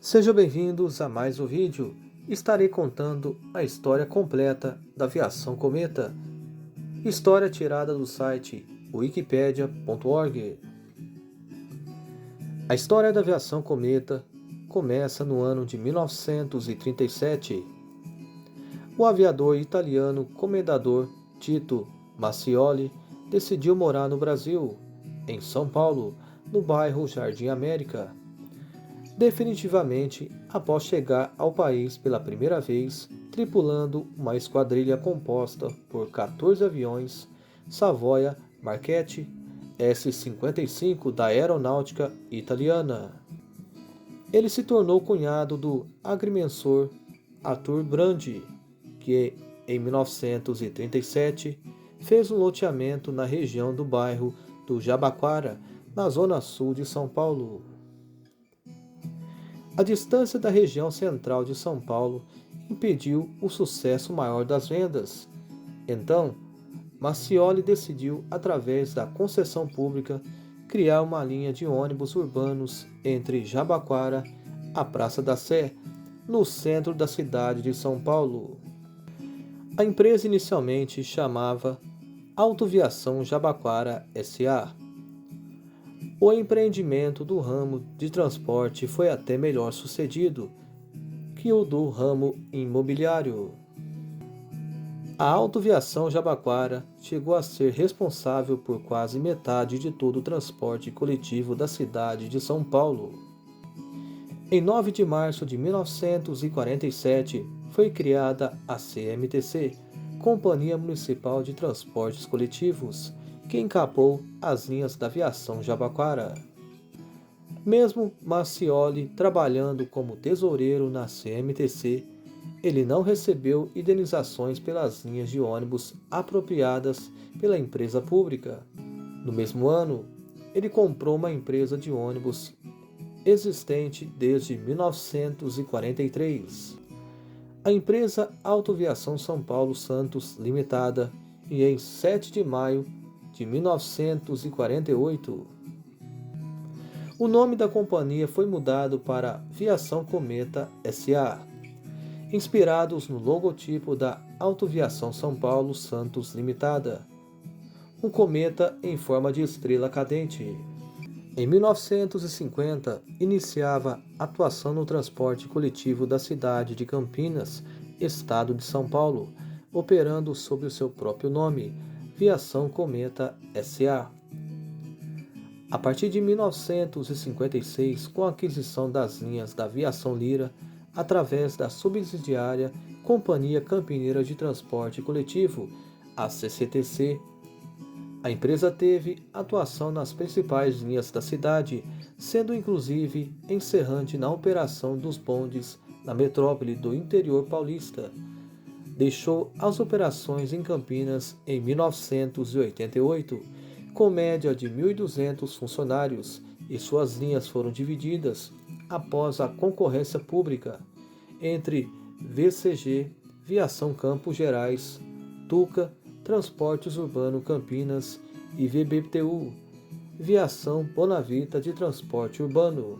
Sejam bem-vindos a mais um vídeo. Estarei contando a história completa da aviação cometa. História tirada do site wikipedia.org. A história da aviação cometa começa no ano de 1937. O aviador italiano comendador Tito Macioli decidiu morar no Brasil, em São Paulo, no bairro Jardim América. Definitivamente, após chegar ao país pela primeira vez, tripulando uma esquadrilha composta por 14 aviões Savoia Marchetti S-55 da Aeronáutica Italiana. Ele se tornou cunhado do agrimensor Arthur Brandi, que em 1937 fez um loteamento na região do bairro do Jabaquara, na zona sul de São Paulo. A distância da região central de São Paulo impediu o sucesso maior das vendas. Então, Macioli decidiu, através da concessão pública, criar uma linha de ônibus urbanos entre Jabaquara e a Praça da Sé, no centro da cidade de São Paulo. A empresa inicialmente chamava Autoviação Jabaquara S.A. O empreendimento do ramo de transporte foi até melhor sucedido que o do ramo imobiliário. A Autoviação Jabaquara chegou a ser responsável por quase metade de todo o transporte coletivo da cidade de São Paulo. Em 9 de março de 1947, foi criada a CMTC, Companhia Municipal de Transportes Coletivos, que encapou as linhas da aviação Jabaquara. Mesmo Macioli trabalhando como tesoureiro na CMTC, ele não recebeu indenizações pelas linhas de ônibus apropriadas pela empresa pública. No mesmo ano, ele comprou uma empresa de ônibus existente desde 1943, a empresa Autoviação São Paulo Santos Limitada, e em 7 de maio de 1948, o nome da companhia foi mudado para Viação Cometa S.A., inspirados no logotipo da Autoviação São Paulo Santos Limitada, um cometa em forma de estrela cadente. Em 1950, iniciava atuação no transporte coletivo da cidade de Campinas, estado de São Paulo, operando sob o seu próprio nome, Viação Cometa S.A. A partir de 1956, com a aquisição das linhas da Aviação Lira, através da subsidiária Companhia Campineira de Transporte Coletivo, a CCTC, a empresa teve atuação nas principais linhas da cidade, sendo inclusive encerrante na operação dos bondes na metrópole do interior paulista. Deixou as operações em Campinas em 1988, com média de 1.200 funcionários, e suas linhas foram divididas, após a concorrência pública, entre VCG, Viação Campos Gerais, Tuca, Transportes Urbano Campinas, e VBTU, Viação Bonavita de Transporte Urbano.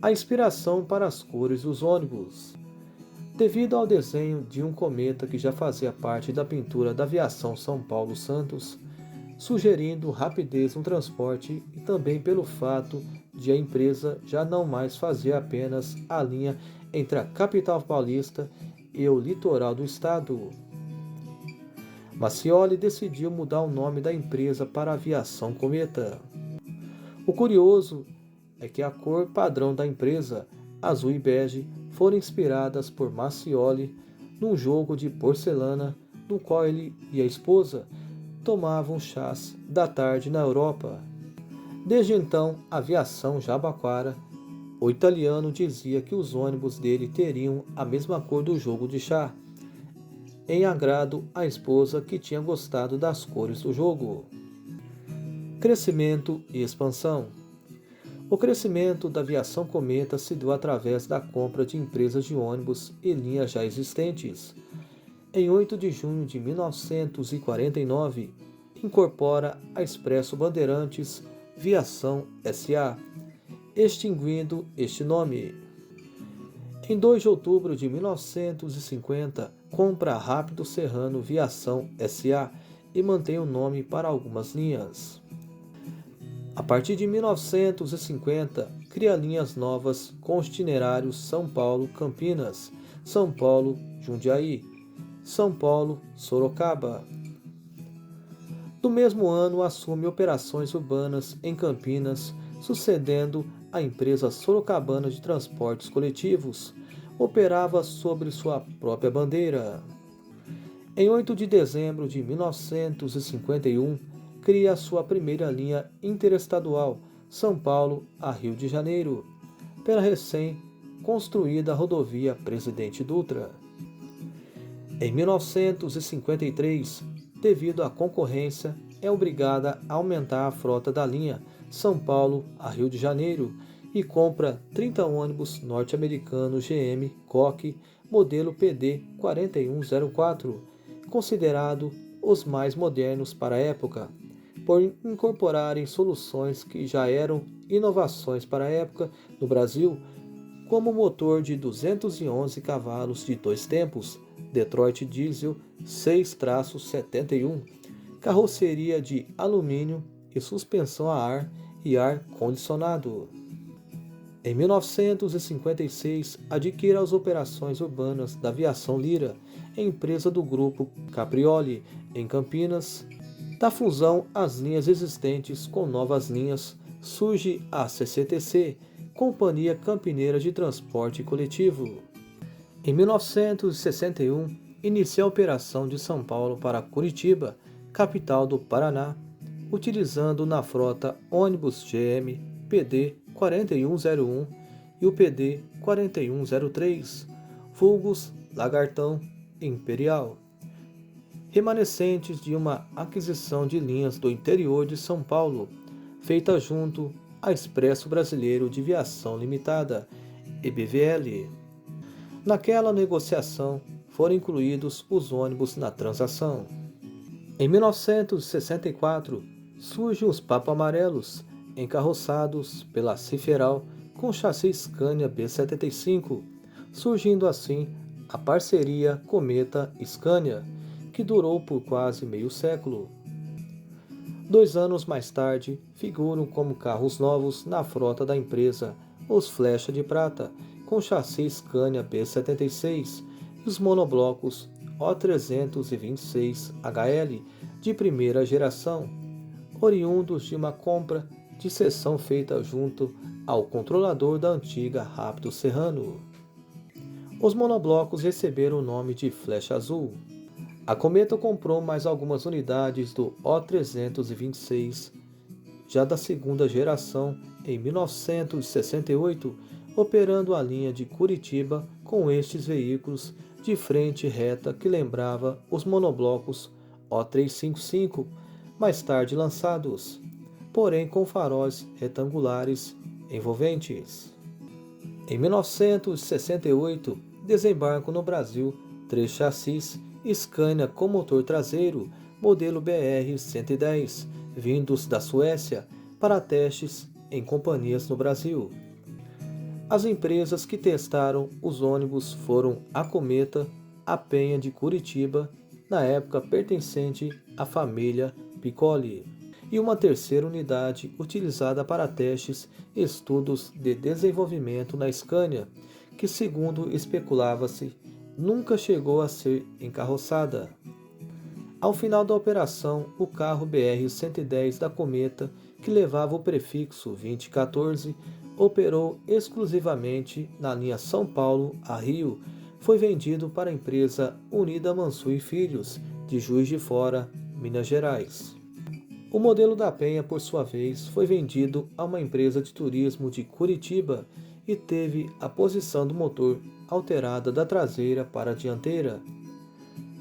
A inspiração para as cores dos ônibus. Devido ao desenho de um cometa que já fazia parte da pintura da Aviação São Paulo Santos, sugerindo rapidez no transporte, e também pelo fato de a empresa já não mais fazer apenas a linha entre a capital paulista e o litoral do estado. Macioli decidiu mudar o nome da empresa para Aviação Cometa. O curioso é que a cor padrão da empresa, azul e bege, foram inspiradas por Macioli num jogo de porcelana no qual ele e a esposa tomavam chás da tarde na Europa. Desde então, Aviação Jabaquara, o italiano dizia que os ônibus dele teriam a mesma cor do jogo de chá, em agrado à esposa que tinha gostado das cores do jogo. Crescimento e expansão. O crescimento da Aviação Cometa se deu através da compra de empresas de ônibus e linhas já existentes. Em 8 de junho de 1949, incorpora a Expresso Bandeirantes Viação S.A., extinguindo este nome. Em 2 de outubro de 1950, compra a Rápido Serrano Viação S.A. e mantém o nome para algumas linhas. A partir de 1950, cria linhas novas com os itinerários São Paulo-Campinas, São Paulo-Jundiaí, São Paulo-Sorocaba. No mesmo ano, assume operações urbanas em Campinas, sucedendo a empresa sorocabana de transportes coletivos. Operava sobre sua própria bandeira. Em 8 de dezembro de 1951, cria sua primeira linha interestadual, São Paulo a Rio de Janeiro, pela recém-construída rodovia Presidente Dutra. Em 1953, devido à concorrência, é obrigada a aumentar a frota da linha São Paulo a Rio de Janeiro e compra 30 ônibus norte-americanos GM Coque modelo PD 4104, considerado os mais modernos para a época, por incorporarem soluções que já eram inovações para a época no Brasil, como motor de 211 cavalos de 2 tempos, Detroit Diesel 6-71, carroceria de alumínio e suspensão a ar e ar-condicionado. Em 1956, adquire as operações urbanas da Aviação Lira, empresa do grupo Caprioli, em Campinas. Da fusão às linhas existentes com novas linhas, surge a CCTC, Companhia Campineira de Transporte Coletivo. Em 1961, inicia a operação de São Paulo para Curitiba, capital do Paraná, utilizando na frota ônibus GM PD 4101 e o PD 4103, vulgos Lagartão e Imperial, remanescentes de uma aquisição de linhas do interior de São Paulo, feita junto à Expresso Brasileiro de Viação Limitada, EBVL. Naquela negociação foram incluídos os ônibus na transação. Em 1964, surgem os Papo Amarelos, encarroçados pela Ciferal com chassi Scania B75, surgindo assim a parceria Cometa-Scania, que durou por quase meio século. 2 anos mais tarde, figuram como carros novos na frota da empresa os Flecha de Prata, com chassi Scania B76, e os monoblocos O326 HL de primeira geração, oriundos de uma compra de cessão feita junto ao controlador da antiga Rápido Serrano. Os monoblocos receberam o nome de Flecha Azul. A Cometa comprou mais algumas unidades do O326, já da segunda geração, em 1968, operando a linha de Curitiba com estes veículos de frente reta que lembrava os monoblocos O355, mais tarde lançados, porém com faróis retangulares envolventes. Em 1968, desembarcam no Brasil 3 chassis Scania com motor traseiro, modelo BR-110, vindos da Suécia, para testes em companhias no Brasil. As empresas que testaram os ônibus foram a Cometa, a Penha de Curitiba, na época pertencente à família Piccoli, e uma terceira unidade utilizada para testes e estudos de desenvolvimento na Scania, que, segundo especulava-se, nunca chegou a ser encarroçada. Ao final da operação, o carro BR-110 da Cometa, que levava o prefixo 2014, operou exclusivamente na linha São Paulo a Rio, foi vendido para a empresa Unida Mansur e Filhos, de Juiz de Fora, Minas Gerais. O modelo da Penha, por sua vez, foi vendido a uma empresa de turismo de Curitiba e teve a posição do motor alterada da traseira para a dianteira.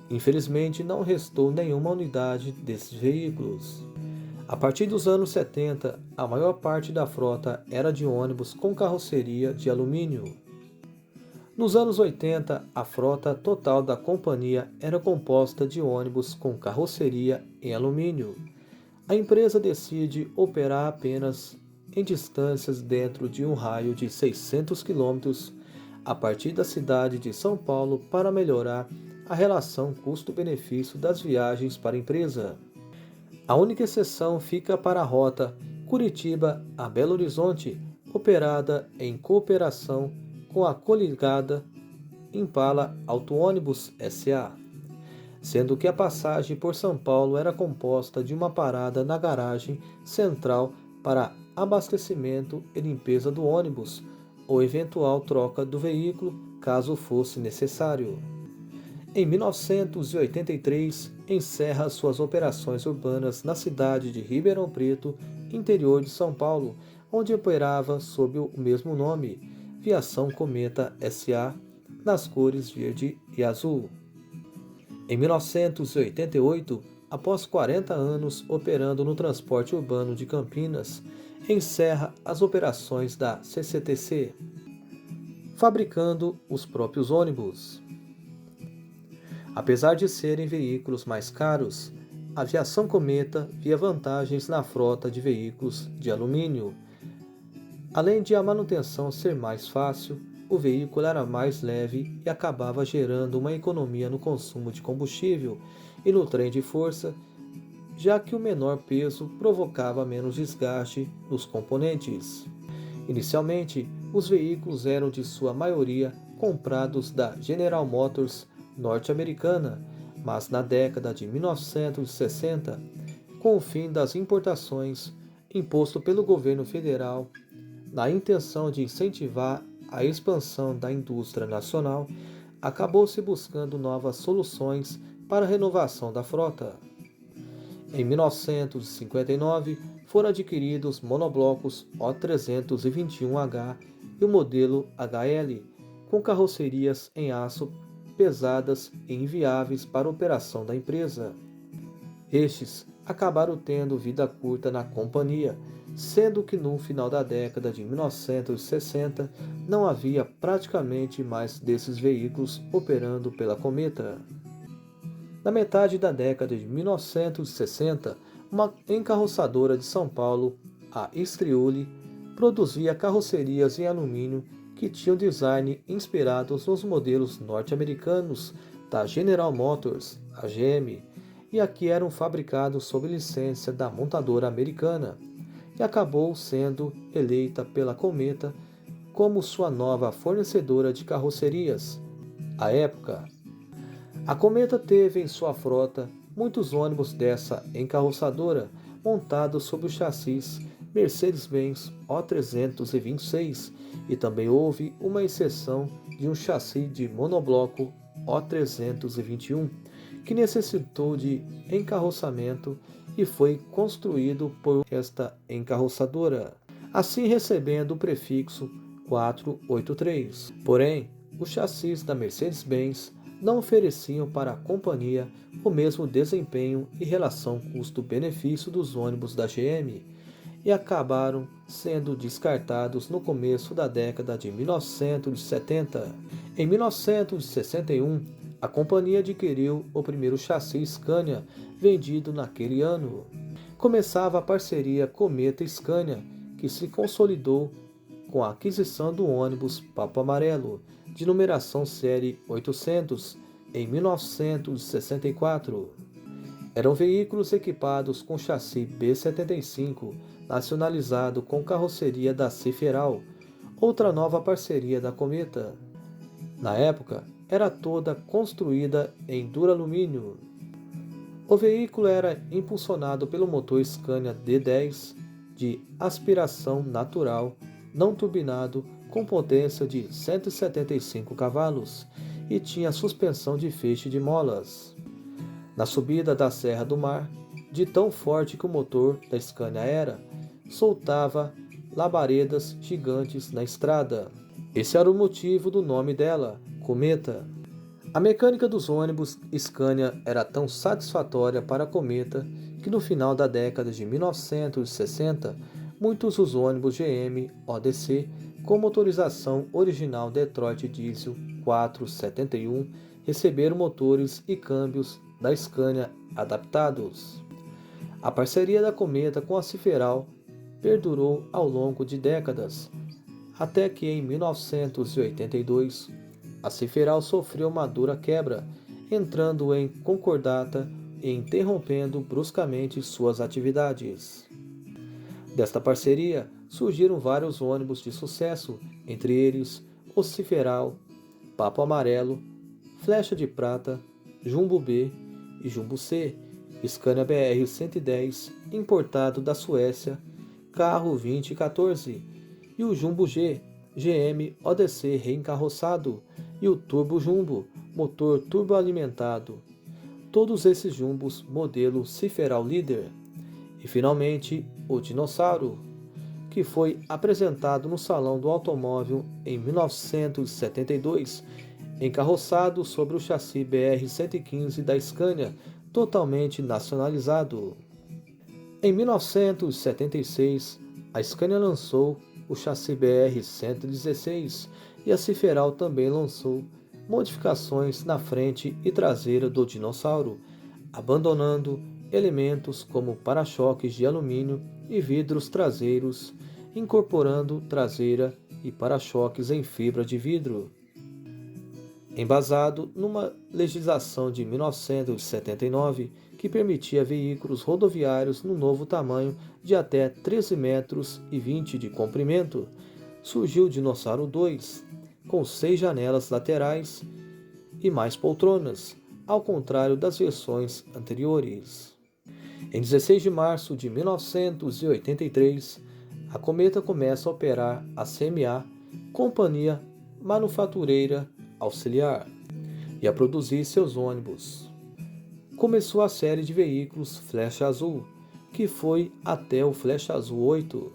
Infelizmente, não restou nenhuma unidade desses veículos. A partir dos anos 70, a maior parte da frota era de ônibus com carroceria de alumínio. Nos anos 80, a frota total da companhia era composta de ônibus com carroceria em alumínio. A empresa decide operar apenas em distâncias dentro de um raio de 600 km a partir da cidade de São Paulo para melhorar a relação custo-benefício das viagens para a empresa. A única exceção fica para a rota Curitiba a Belo Horizonte, operada em cooperação com a coligada Impala Auto-ônibus S.A., sendo que a passagem por São Paulo era composta de uma parada na garagem central para abastecimento e limpeza do ônibus, ou eventual troca do veículo, caso fosse necessário. Em 1983, encerra suas operações urbanas na cidade de Ribeirão Preto, interior de São Paulo, onde operava sob o mesmo nome, Viação Cometa S.A., nas cores verde e azul. Em 1988, após 40 anos operando no transporte urbano de Campinas, encerra as operações da CCTC, fabricando os próprios ônibus. Apesar de serem veículos mais caros, a Aviação Cometa via vantagens na frota de veículos de alumínio. Além de a manutenção ser mais fácil, o veículo era mais leve e acabava gerando uma economia no consumo de combustível e no trem de força, já que o menor peso provocava menos desgaste nos componentes. Inicialmente, os veículos eram de sua maioria comprados da General Motors norte-americana, mas na década de 1960, com o fim das importações imposto pelo governo federal, na intenção de incentivar a expansão da indústria nacional, acabou-se buscando novas soluções para a renovação da frota. Em 1959, foram adquiridos monoblocos O321H e o modelo HL, com carrocerias em aço pesadas e inviáveis para a operação da empresa. Estes acabaram tendo vida curta na companhia, sendo que no final da década de 1960 não havia praticamente mais desses veículos operando pela Cometa. Na metade da década de 1960, uma encarroçadora de São Paulo, a Istriuli, produzia carrocerias em alumínio que tinham design inspirados nos modelos norte-americanos da General Motors, a GM, e aqui eram fabricados sob licença da montadora americana, e acabou sendo eleita pela Cometa como sua nova fornecedora de carrocerias. À época, a Cometa teve em sua frota muitos ônibus dessa encarroçadora montados sob o chassis Mercedes-Benz O326 e também houve uma exceção de um chassi de monobloco O321 que necessitou de encarroçamento e foi construído por esta encarroçadora, assim recebendo o prefixo 483. Porém, os chassis da Mercedes-Benz não ofereciam para a companhia o mesmo desempenho e relação custo-benefício dos ônibus da GM e acabaram sendo descartados no começo da década de 1970. Em 1961, a companhia adquiriu o primeiro chassi Scania vendido naquele ano. Começava a parceria Cometa-Scania, que se consolidou com a aquisição do ônibus Papo Amarelo, de numeração série 800, em 1964. Eram veículos equipados com chassi B75, nacionalizado com carroceria da Ciferal, outra nova parceria da Cometa. Na época, era toda construída em duralumínio. O veículo era impulsionado pelo motor Scania D10 de aspiração natural, não turbinado, com potência de 175 cavalos e tinha suspensão de feixe de molas. Na subida da Serra do Mar, de tão forte que o motor da Scania era, soltava labaredas gigantes na estrada. Esse era o motivo do nome dela, Cometa. A mecânica dos ônibus Scania era tão satisfatória para a Cometa que no final da década de 1960, muitos dos ônibus GM ODC com motorização original Detroit Diesel 471 receberam motores e câmbios da Scania adaptados. A parceria da Cometa com a Ciferal perdurou ao longo de décadas. até que em 1982 a Ciferal sofreu uma dura quebra, entrando em concordata e interrompendo bruscamente suas atividades. Desta parceria surgiram vários ônibus de sucesso, entre eles o Ciferal, Papo Amarelo, Flecha de Prata, Jumbo B e Jumbo C, Scania BR-110, importado da Suécia, carro 2014, e o Jumbo G, GM ODC reencarroçado, e o Turbo Jumbo, motor turboalimentado. Todos esses jumbos modelo Ciferal Líder. E finalmente o Dinossauro, que foi apresentado no Salão do Automóvel em 1972, encarroçado sobre o chassi BR-115 da Scania, totalmente nacionalizado. Em 1976, a Scania lançou o chassi BR-116 e a Ciferal também lançou modificações na frente e traseira do Dinossauro, abandonando elementos como para-choques de alumínio e vidros traseiros, incorporando traseira e para-choques em fibra de vidro. Embasado numa legislação de 1979 que permitia veículos rodoviários no novo tamanho de até 13,20 metros de comprimento, surgiu o Dinossauro 2, com 6 janelas laterais e mais poltronas, ao contrário das versões anteriores. Em 16 de março de 1983, a Cometa começa a operar a CMA, Companhia Manufatureira Auxiliar, e a produzir seus ônibus. Começou a série de veículos Flecha Azul, que foi até o Flecha Azul 8.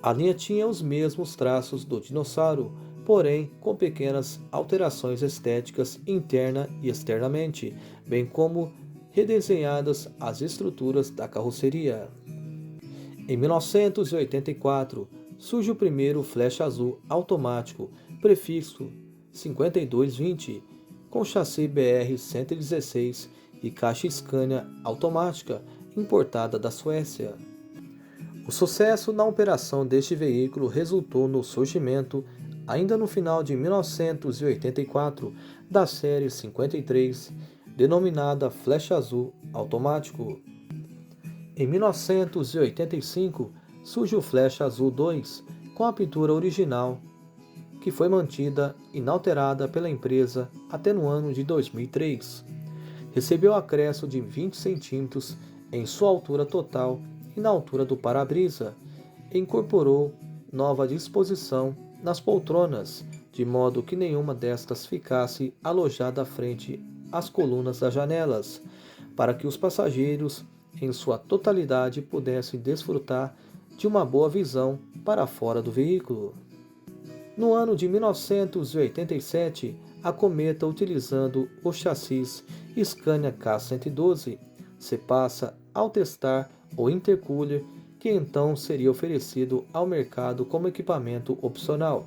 A linha tinha os mesmos traços do Dinossauro, porém com pequenas alterações estéticas interna e externamente, bem como redesenhadas as estruturas da carroceria. Em 1984, surge o primeiro Flecha Azul automático, prefixo 5220, com chassi BR-116 e caixa Scania automática, importada da Suécia. O sucesso na operação deste veículo resultou no surgimento, ainda no final de 1984, da série 53, denominada Flecha Azul Automático. Em 1985, surge o Flecha Azul 2, com a pintura original, que foi mantida inalterada pela empresa até no ano de 2003. Recebeu acréscimo de 20 centímetros em sua altura total e na altura do para-brisa, e incorporou nova disposição nas poltronas, de modo que nenhuma destas ficasse alojada frente às colunas das janelas, para que os passageiros, em sua totalidade, pudessem desfrutar de uma boa visão para fora do veículo. No ano de 1987, a Cometa, utilizando o chassis Scania K112, se passa ao testar o intercooler, que então seria oferecido ao mercado como equipamento opcional,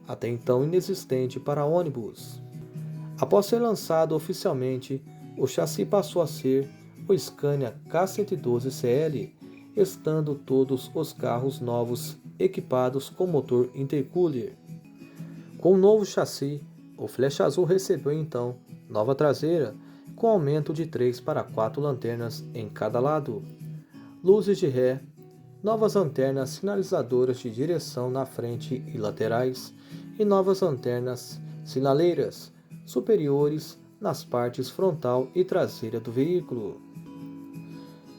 até então inexistente para ônibus. Após ser lançado oficialmente, o chassi passou a ser o Scania K112CL, estando todos os carros novos equipados com motor intercooler. Com o novo chassi, o Flecha Azul recebeu então nova traseira, com aumento de 3 para 4 lanternas em cada lado, luzes de ré, novas lanternas sinalizadoras de direção na frente e laterais, e novas lanternas sinaleiras superiores nas partes frontal e traseira do veículo.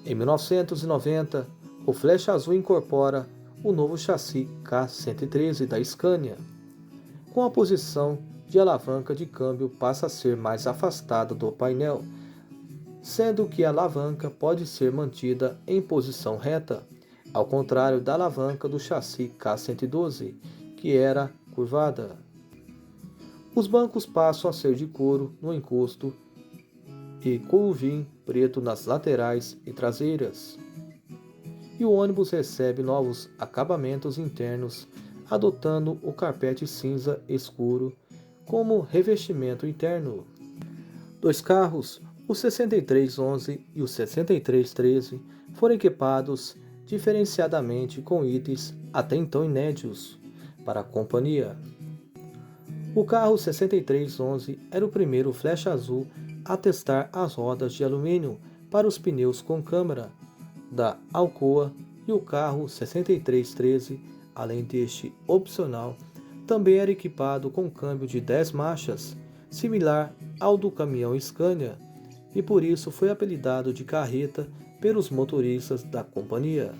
Em 1990, o Flecha Azul incorpora o novo chassi K113 da Scania. Com a posição de alavanca de câmbio passa a ser mais afastada do painel, sendo que a alavanca pode ser mantida em posição reta, ao contrário da alavanca do chassi K112, que era curvada. Os bancos passam a ser de couro no encosto e curvim preto nas laterais e traseiras. E o ônibus recebe novos acabamentos internos, adotando o carpete cinza escuro como revestimento interno. Dois carros, o 6311 e o 6313, foram equipados diferenciadamente com itens até então inéditos, para a companhia. O carro 6311 era o primeiro Flecha Azul a testar as rodas de alumínio para os pneus com câmara da Alcoa, e o carro 6313, além deste opcional, também era equipado com câmbio de 10 marchas, similar ao do caminhão Scania, e por isso foi apelidado de carreta pelos motoristas da companhia.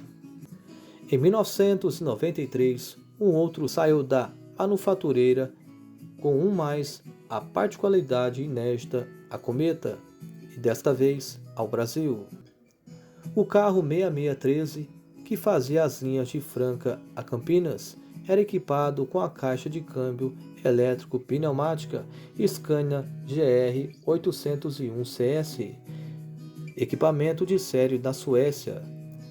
Em 1993, um outro saiu da manufatureira com a particularidade inédita, a Cometa, e desta vez ao Brasil. O carro 6613, que fazia as linhas de Franca a Campinas, era equipado com a caixa de câmbio elétrico pneumática Scania GR 801 CS, equipamento de série da Suécia,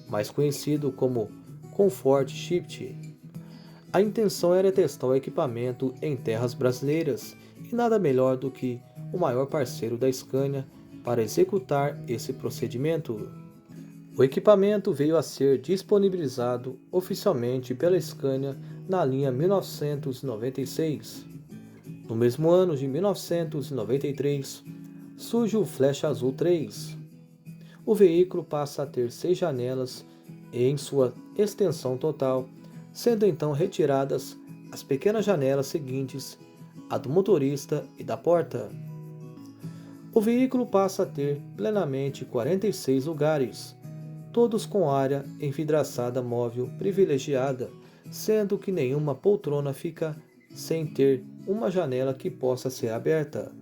mais conhecido como Comfort Shift. A intenção era testar o equipamento em terras brasileiras, e nada melhor do que o maior parceiro da Scania para executar esse procedimento. O equipamento veio a ser disponibilizado oficialmente pela Scania na linha 1996. No mesmo ano de 1993, surge o Flecha Azul 3. O veículo passa a ter 6 janelas em sua extensão total, sendo então retiradas as pequenas janelas seguintes, a do motorista e da porta. O veículo passa a ter plenamente 46 lugares, todos com área envidraçada móvel privilegiada, sendo que nenhuma poltrona fica sem ter uma janela que possa ser aberta.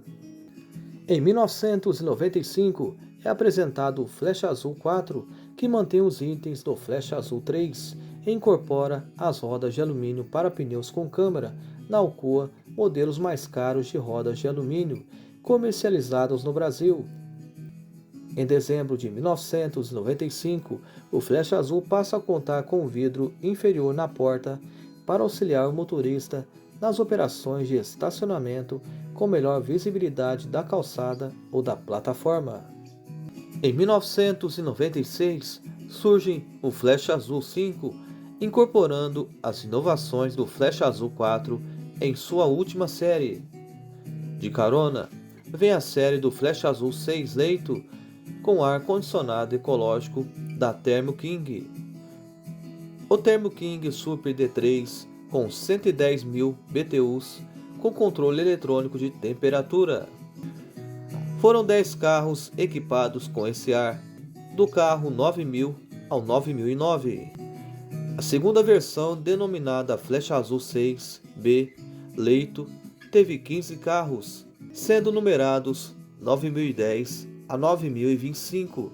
Em 1995 é apresentado o Flecha Azul 4, que mantém os itens do Flecha Azul 3 e incorpora as rodas de alumínio para pneus com câmara na Alcoa, modelos mais caros de rodas de alumínio comercializados no Brasil. Em dezembro de 1995, o Flecha Azul passa a contar com um vidro inferior na porta para auxiliar o motorista nas operações de estacionamento com melhor visibilidade da calçada ou da plataforma. Em 1996, surge o Flecha Azul 5, incorporando as inovações do Flecha Azul 4 em sua última série. De carona, vem a série do Flecha Azul 6 leito, com ar-condicionado ecológico da Thermo King. O Thermo King Super D3 com 110.000 BTUs com controle eletrônico de temperatura. Foram 10 carros equipados com esse ar, do carro 9000 ao 9009. A segunda versão, denominada Flecha Azul 6B leito, teve 15 carros, sendo numerados 9010 a 9025,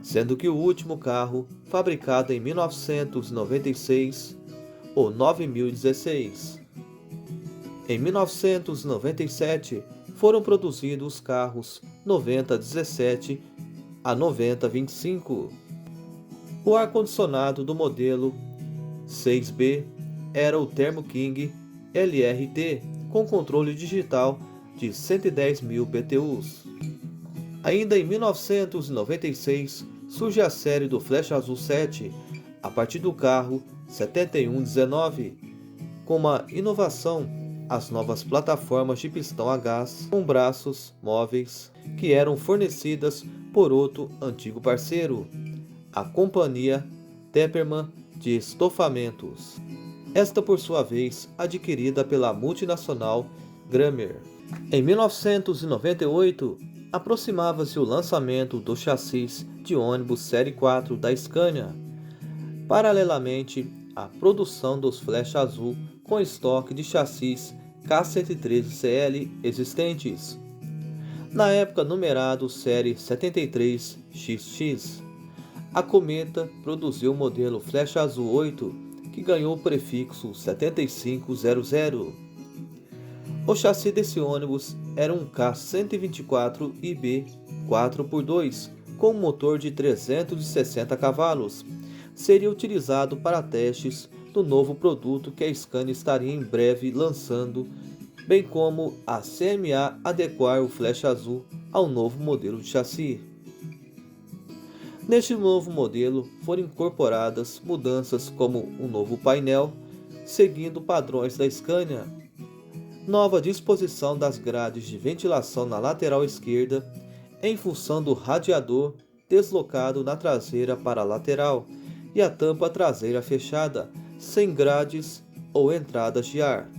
sendo que o último carro, fabricado em 1996, o 9016. Em 1997, foram produzidos os carros 9017 a 9025. O ar-condicionado do modelo 6B era o Thermo King LRT, com controle digital de 110.000 BTUs. Ainda em 1996, surge a série do Flecha Azul 7, a partir do carro 7119, com uma inovação, as novas plataformas de pistão a gás com braços móveis, que eram fornecidas por outro antigo parceiro, a companhia Tepperman de Estofamentos. Esta, por sua vez, adquirida pela multinacional Grammer. Em 1998, aproximava-se o lançamento do chassis de ônibus Série 4 da Scania, paralelamente à produção dos Flecha Azul com estoque de chassis K113CL existentes, na época numerado Série 73XX. A Cometa produziu o modelo Flecha Azul 8, que ganhou o prefixo 7500. O chassi desse ônibus era um K124IB 4x2 com um motor de 360 cavalos. Seria utilizado para testes do novo produto que a Scania estaria em breve lançando, bem como a CMA adequar o Flecha Azul ao novo modelo de chassi. Neste novo modelo foram incorporadas mudanças como um novo painel seguindo padrões da Scania. Nova disposição das grades de ventilação na lateral esquerda, em função do radiador deslocado na traseira para a lateral e a tampa traseira fechada, sem grades ou entradas de ar.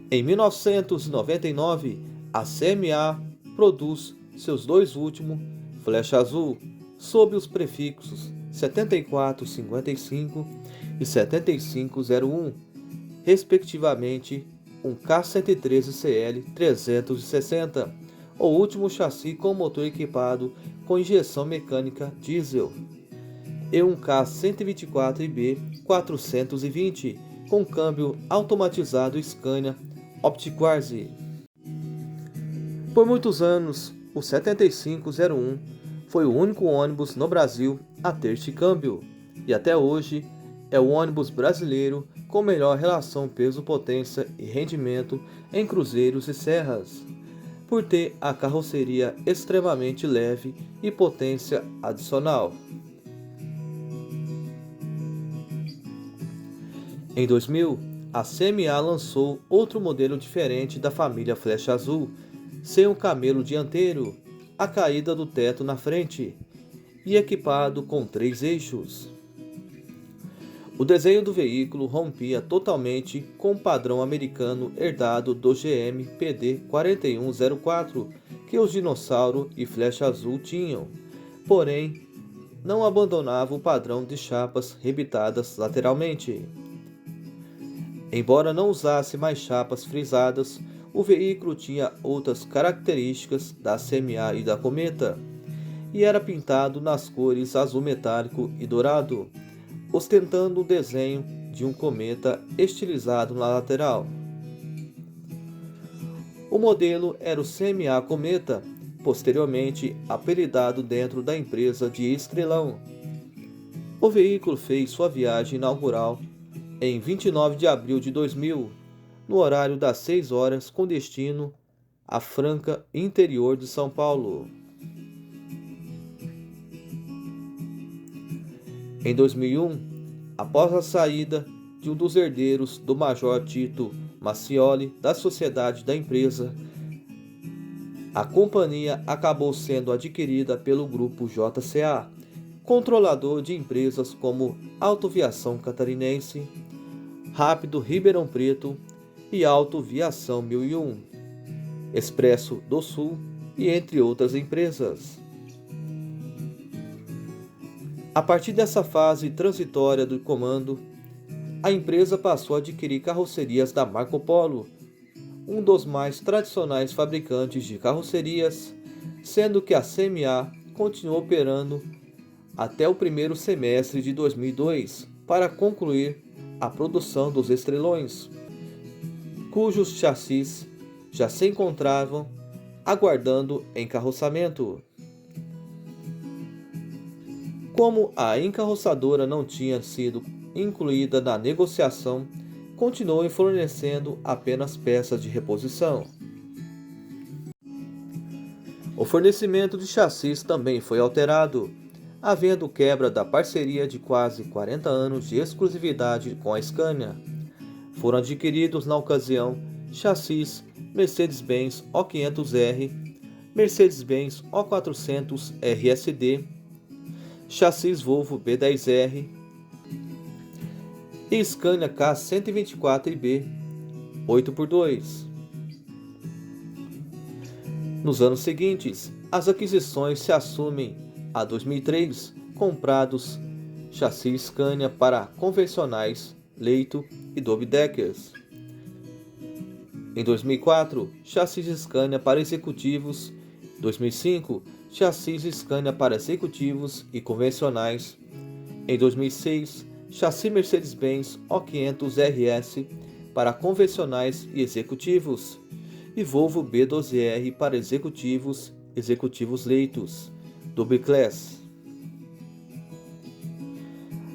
Em 1999, a CMA produz seus dois últimos Flecha Azul, sob os prefixos 7455 e 7501, respectivamente, um K113CL 360, o último chassi com motor equipado com injeção mecânica diesel, e um K124IB 420, com câmbio automatizado Scania Optiquarze. Por muitos anos, o 7501 foi o único ônibus no Brasil a ter este câmbio, e até hoje é o ônibus brasileiro com melhor relação peso-potência e rendimento em cruzeiros e serras, por ter a carroceria extremamente leve e potência adicional. Em 2000, a CMA lançou outro modelo diferente da família Flecha Azul, sem um camelo dianteiro, a caída do teto na frente e equipado com 3 eixos. O desenho do veículo rompia totalmente com o padrão americano herdado do GM PD 4104 que os Dinossauro e Flecha Azul tinham, porém não abandonava o padrão de chapas rebitadas lateralmente. Embora não usasse mais chapas frisadas, o veículo tinha outras características da CMA e da Cometa, e era pintado nas cores azul metálico e dourado, ostentando o desenho de um cometa estilizado na lateral. O modelo era o CMA Cometa, posteriormente apelidado dentro da empresa de Estrelão. O veículo fez sua viagem inaugural em 29 de abril de 2000, no horário das 6 horas, com destino a Franca, interior de São Paulo. Em 2001, após a saída de um dos herdeiros do Major Tito Macioli da sociedade da empresa, a companhia acabou sendo adquirida pelo grupo JCA, controlador de empresas como Autoviação Catarinense, Rápido Ribeirão Preto e Autoviação 1001, Expresso do Sul e entre outras empresas. A partir dessa fase transitória do comando, a empresa passou a adquirir carrocerias da Marco Polo, um dos mais tradicionais fabricantes de carrocerias, sendo que a CMA continuou operando até o primeiro semestre de 2002 para concluir a produção dos Estrelões, cujos chassis já se encontravam aguardando encarroçamento. Como a encarroçadora não tinha sido incluída na negociação, continuou fornecendo apenas peças de reposição. O fornecimento de chassis também foi alterado, havendo quebra da parceria de quase 40 anos de exclusividade com a Scania. Foram adquiridos na ocasião chassis Mercedes-Benz O500R, Mercedes-Benz O400 RSD, chassis Volvo B10R e Scania K124IB 8x2. Nos anos seguintes, as aquisições se assumem a 2003, comprados chassis Scania para convencionais, leito e double-deckers. Em 2004, chassis Scania para executivos. 2005, chassis Scania para executivos e convencionais. Em 2006, chassi Mercedes-Benz O500RS para convencionais e executivos, e Volvo B12R para executivos leitos, Double Class.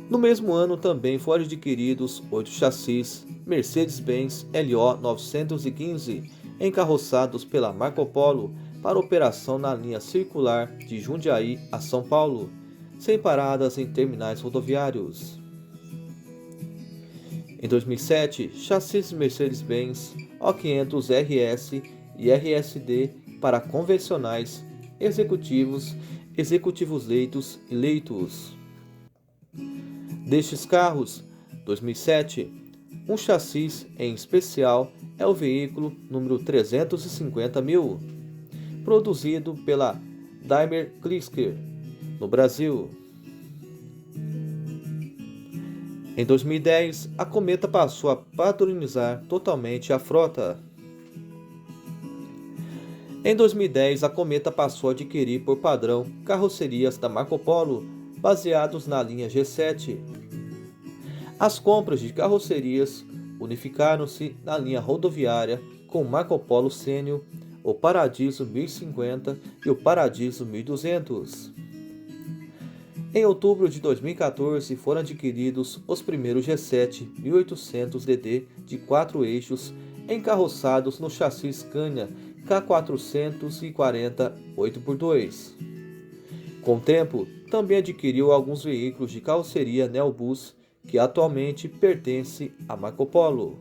No mesmo ano também foram adquiridos 8 chassis Mercedes-Benz LO 915 encarroçados pela Marco Polo para operação na linha circular de Jundiaí a São Paulo, sem paradas em terminais rodoviários. Em 2007, chassis Mercedes-Benz O500 RS e RSD para convencionais, executivos, executivos leitos e leitos. Destes carros, 2007, um chassis em especial é o veículo número 350.000, produzido pela Daimler Chrysler, no Brasil. Em 2010, a Cometa passou a padronizar totalmente a frota. Em 2010, a Cometa passou a adquirir por padrão carrocerias da Marco Polo, baseados na linha G7. As compras de carrocerias unificaram-se na linha rodoviária com o Marco Polo Sênior, o Paradiso 1050 e o Paradiso 1200. Em outubro de 2014, foram adquiridos os primeiros G7 1800DD de 4 eixos encarroçados no chassi Scania K440 8x2. Com o tempo, também adquiriu alguns veículos de carroceria Neobus, que atualmente pertence a Marco Polo.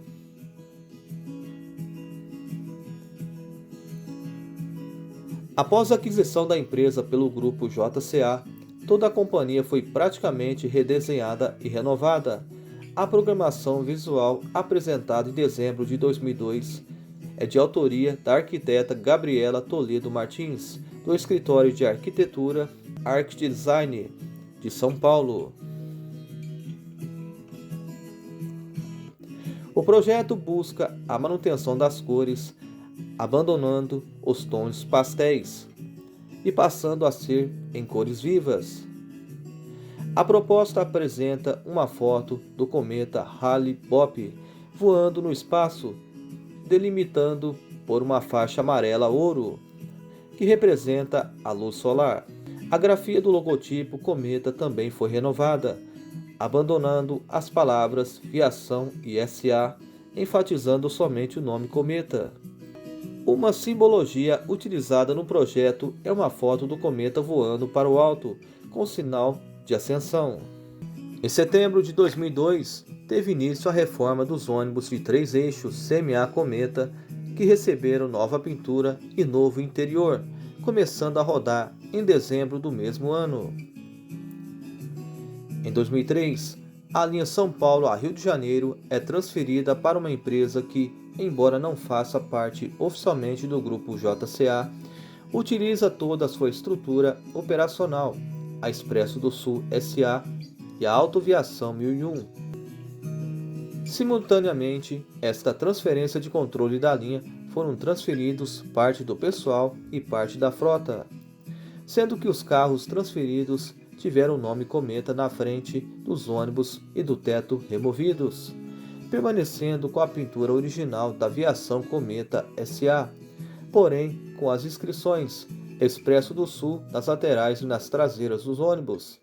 Após a aquisição da empresa pelo grupo JCA, toda a companhia foi praticamente redesenhada e renovada. A programação visual apresentada em dezembro de 2002 é de autoria da arquiteta Gabriela Toledo Martins, do escritório de arquitetura Arcdesign de São Paulo. O projeto busca a manutenção das cores, abandonando os tons pastéis e passando a ser em cores vivas. A proposta apresenta uma foto do cometa Hale-Bopp voando no espaço, delimitando por uma faixa amarela ouro, que representa a luz solar. A grafia do logotipo cometa também foi renovada, abandonando as palavras Viação e SA, enfatizando somente o nome cometa. Uma simbologia utilizada no projeto é uma foto do cometa voando para o alto, com sinal de ascensão. Em setembro de 2002, teve início a reforma dos ônibus de 3 eixos CMA Cometa, que receberam nova pintura e novo interior, começando a rodar em dezembro do mesmo ano. Em 2003, a linha São Paulo a Rio de Janeiro é transferida para uma empresa que, embora não faça parte oficialmente do grupo JCA, utiliza toda a sua estrutura operacional, a Expresso do Sul SA e a Autoviação 1001. Simultaneamente, esta transferência de controle da linha foram transferidos parte do pessoal e parte da frota, sendo que os carros transferidos tiveram o nome Cometa na frente dos ônibus e do teto removidos, permanecendo com a pintura original da Aviação Cometa SA, porém com as inscrições Expresso do Sul nas laterais e nas traseiras dos ônibus,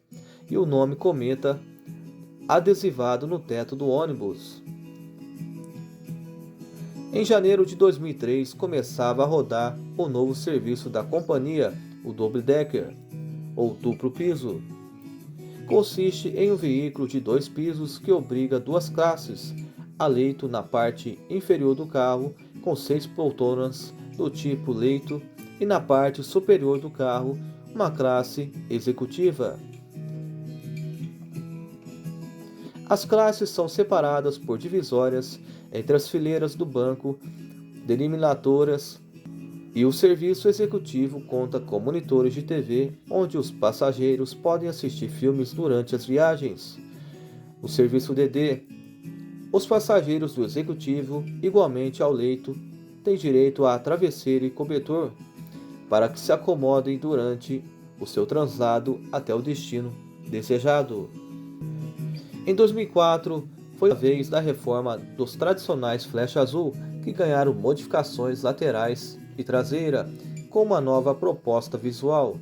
e o nome Cometa adesivado no teto do ônibus. Em janeiro de 2003 começava a rodar o novo serviço da companhia, o Double Decker, ou duplo piso. Consiste em um veículo de 2 pisos que obriga 2 classes a leito na parte inferior do carro, com 6 poltronas do tipo leito, e na parte superior do carro, uma classe executiva. As classes são separadas por divisórias entre as fileiras do banco, delimitadoras, e o serviço executivo conta com monitores de TV, onde os passageiros podem assistir filmes durante as viagens. No serviço DD, os passageiros do executivo, igualmente ao leito, têm direito a travesseiro e cobertor, para que se acomodem durante o seu translado até o destino desejado. Em 2004, foi a vez da reforma dos tradicionais flecha azul, que ganharam modificações laterais e traseira, com uma nova proposta visual.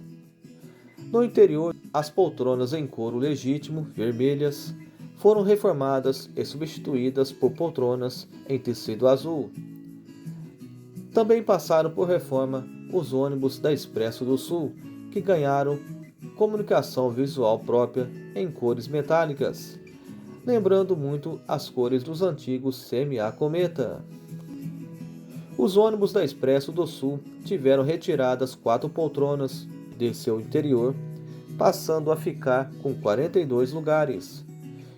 No interior, as poltronas em couro legítimo, vermelhas, foram reformadas e substituídas por poltronas em tecido azul. Também passaram por reforma os ônibus da Expresso do Sul, que ganharam comunicação visual própria em cores metálicas. lembrando muito as cores dos antigos CMA Cometa. Os ônibus da Expresso do Sul tiveram retiradas 4 poltronas de seu interior, passando a ficar com 42 lugares.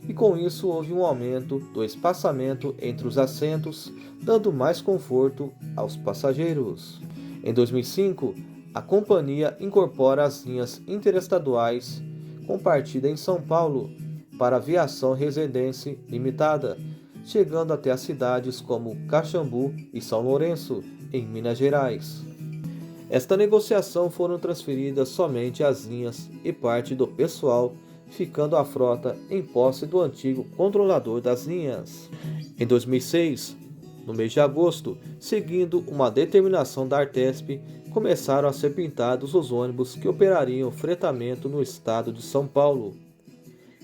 E com isso houve um aumento do espaçamento entre os assentos, dando mais conforto aos passageiros. Em 2005, a companhia incorpora as linhas interestaduais com partida em São Paulo para Aviação Residência Limitada, chegando até as cidades como Caxambu e São Lourenço, em Minas Gerais. Esta negociação foram transferidas somente as linhas e parte do pessoal, ficando a frota em posse do antigo controlador das linhas. Em 2006, no mês de agosto, seguindo uma determinação da Artesp, começaram a ser pintados os ônibus que operariam o fretamento no estado de São Paulo.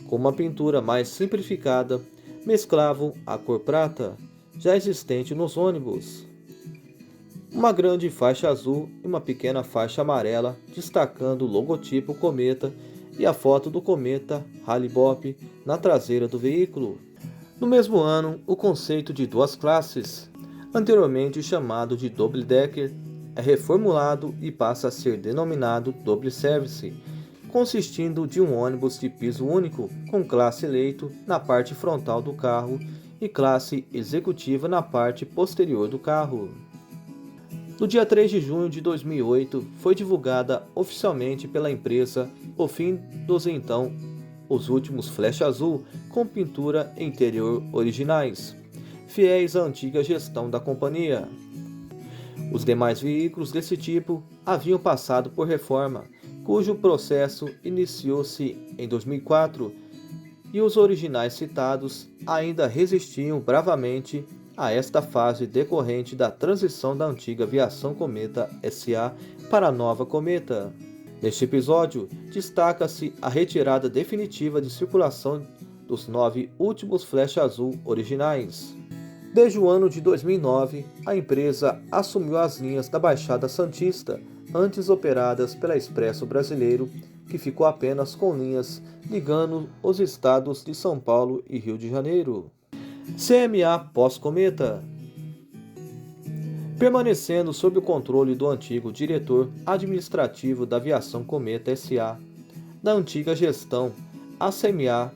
Com uma pintura mais simplificada, mesclavam a cor prata, já existente nos ônibus. Uma grande faixa azul e uma pequena faixa amarela, destacando o logotipo Cometa e a foto do Cometa Hale-Bopp na traseira do veículo. No mesmo ano, o conceito de duas classes, anteriormente chamado de Double Decker, é reformulado e passa a ser denominado Double Service, consistindo de um ônibus de piso único com classe leito na parte frontal do carro e classe executiva na parte posterior do carro. No dia 3 de junho de 2008, foi divulgada oficialmente pela empresa o fim dos então os últimos Flecha Azul com pintura interior originais, fiéis à antiga gestão da companhia. Os demais veículos desse tipo haviam passado por reforma, cujo processo iniciou-se em 2004, e os originais citados ainda resistiam bravamente a esta fase decorrente da transição da antiga Aviação Cometa SA para a nova Cometa. Neste episódio, destaca-se a retirada definitiva de circulação dos 9 últimos Flecha Azul originais. Desde o ano de 2009, a empresa assumiu as linhas da Baixada Santista, antes operadas pela Expresso Brasileiro, que ficou apenas com linhas ligando os estados de São Paulo e Rio de Janeiro. CMA pós-Cometa. Permanecendo sob o controle do antigo diretor administrativo da Aviação Cometa SA, da antiga gestão, a CMA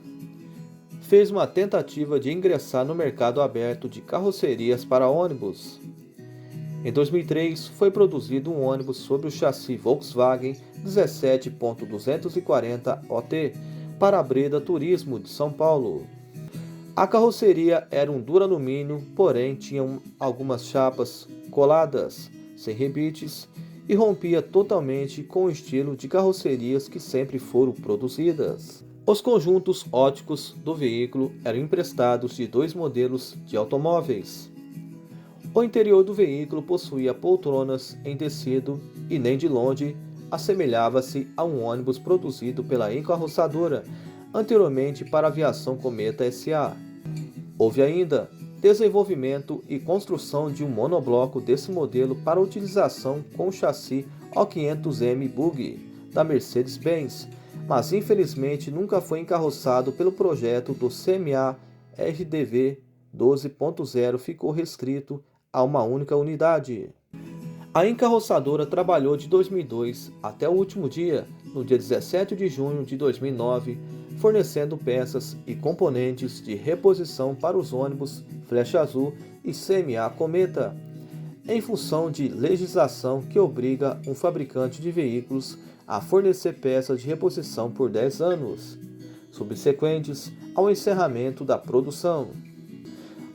fez uma tentativa de ingressar no mercado aberto de carrocerias para ônibus. Em 2003, foi produzido um ônibus sob o chassi Volkswagen 17.240 OT para a Breda Turismo de São Paulo. A carroceria era um duralumínio, porém tinha algumas chapas coladas, sem rebites, e rompia totalmente com o estilo de carrocerias que sempre foram produzidas. Os conjuntos óticos do veículo eram emprestados de 2 modelos de automóveis. O interior do veículo possuía poltronas em tecido e nem de longe assemelhava-se a um ônibus produzido pela encarroçadora anteriormente para a Aviação Cometa SA. Houve ainda desenvolvimento e construção de um monobloco desse modelo para utilização com o chassi O500M Bug da Mercedes-Benz, mas infelizmente nunca foi encarroçado pelo projeto do CMA RDV 12.0, ficou restrito a uma única unidade. A encarroçadora trabalhou de 2002 até o último dia, no dia 17 de junho de 2009, fornecendo peças e componentes de reposição para os ônibus Flecha Azul e CMA Cometa, em função de legislação que obriga um fabricante de veículos a fornecer peças de reposição por 10 anos, subsequentes ao encerramento da produção.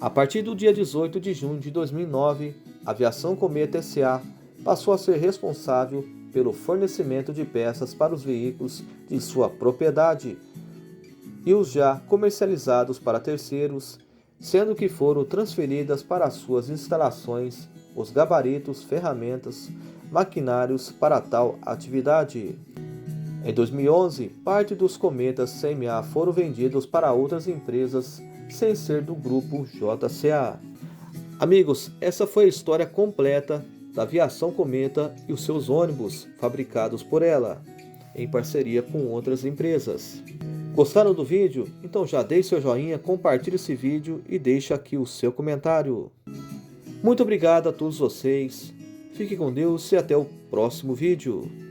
A partir do dia 18 de junho de 2009, a Aviação Cometa SA passou a ser responsável pelo fornecimento de peças para os veículos de sua propriedade e os já comercializados para terceiros, sendo que foram transferidas para suas instalações os gabaritos, ferramentas, maquinários para tal atividade. Em 2011, parte dos Cometas CMA foram vendidos para outras empresas sem ser do grupo JCA. Amigos, essa foi a história completa da Aviação Cometa e os seus ônibus fabricados por ela, em parceria com outras empresas. Gostaram do vídeo? Então já deixe seu joinha, compartilhe esse vídeo e deixe aqui o seu comentário. Muito obrigado a todos vocês. Fique com Deus e até o próximo vídeo.